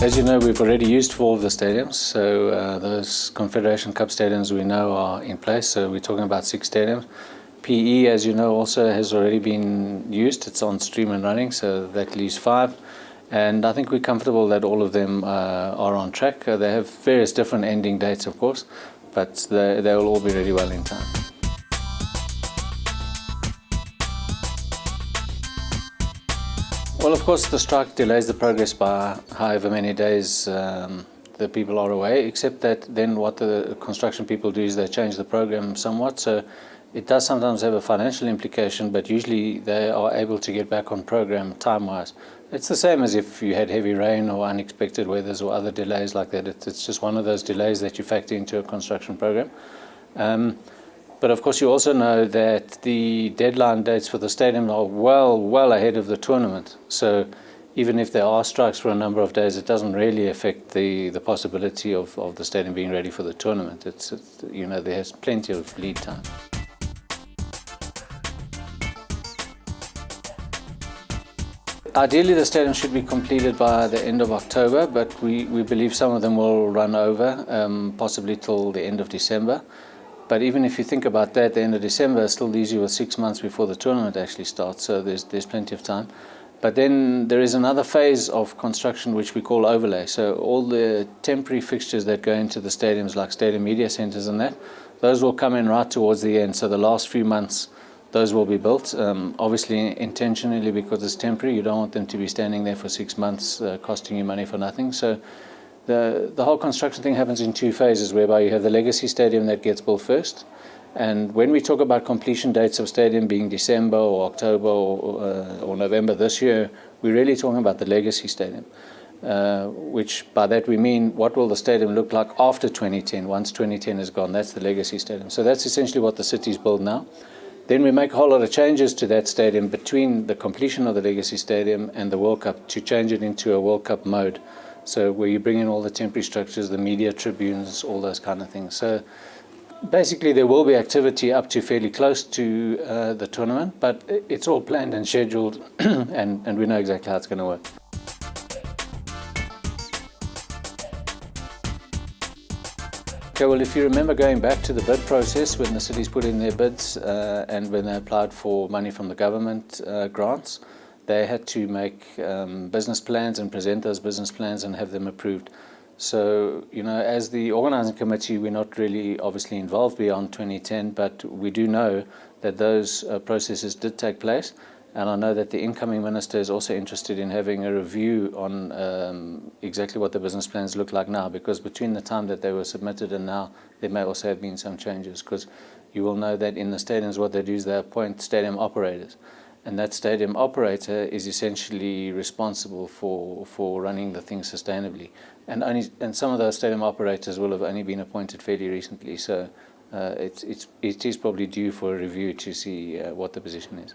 As you know, we've already used 4 of the stadiums, so those Confederation Cup stadiums we know are in place, so we're talking about 6 stadiums. PE, as you know, also has already been used. It's on stream and running, so that leaves 5. And I think we're comfortable that all of them are on track. They have various different ending dates, of course, but they will all be ready well in time. Well, of course, the strike delays the progress by however many days the people are away, except that then what the construction people do is they change the program somewhat. So it does sometimes have a financial implication, but usually they are able to get back on program time-wise. It's the same as if you had heavy rain or unexpected weathers or other delays like that. It's just one of those delays that you factor into a construction program. But of course you also know that the deadline dates for the stadium are well ahead of the tournament. So even if there are strikes for a number of days, it doesn't really affect the possibility of the stadium being ready for the tournament. You know, there's plenty of lead time. Ideally, the stadium should be completed by the end of October, but we believe some of them will run over, possibly till the end of December. But even if you think about that, the end of December still leaves you with 6 months before the tournament actually starts, so there's plenty of time. But then there is another phase of construction which we call overlay. So all the temporary fixtures that go into the stadiums, like stadium media centres and that, those will come in right towards the end. So the last few months, those will be built. Obviously, intentionally, because it's temporary, you don't want them to be standing there for 6 months, costing you money for nothing. So the whole construction thing happens in 2 phases, whereby you have the legacy stadium that gets built first. And when we talk about completion dates of stadium being December or October or November this year, we're really talking about the legacy stadium, which by that we mean what will the stadium look like after 2010, once 2010 is gone. That's the legacy stadium. So that's essentially what the city's built now. Then we make a whole lot of changes to that stadium between the completion of the legacy stadium and the World Cup to change it into a World Cup mode. So where you bring in all the temporary structures, the media tribunes, all those kind of things. So basically there will be activity up to fairly close to the tournament, but it's all planned and scheduled and we know exactly how it's going to work. Okay, well, if you remember going back to the bid process when the cities put in their bids and when they applied for money from the government grants, they had to make business plans and present those business plans and have them approved. So, you know, as the Organising Committee, we're not really obviously involved beyond 2010, but we do know that those processes did take place. And I know that the incoming minister is also interested in having a review on exactly what the business plans look like now, because between the time that they were submitted and now, there may also have been some changes, because you will know that in the stadiums what they do is they appoint stadium operators. And that stadium operator is essentially responsible for running the thing sustainably. And some of those stadium operators will have only been appointed fairly recently, so it is probably due for a review to see what the position is.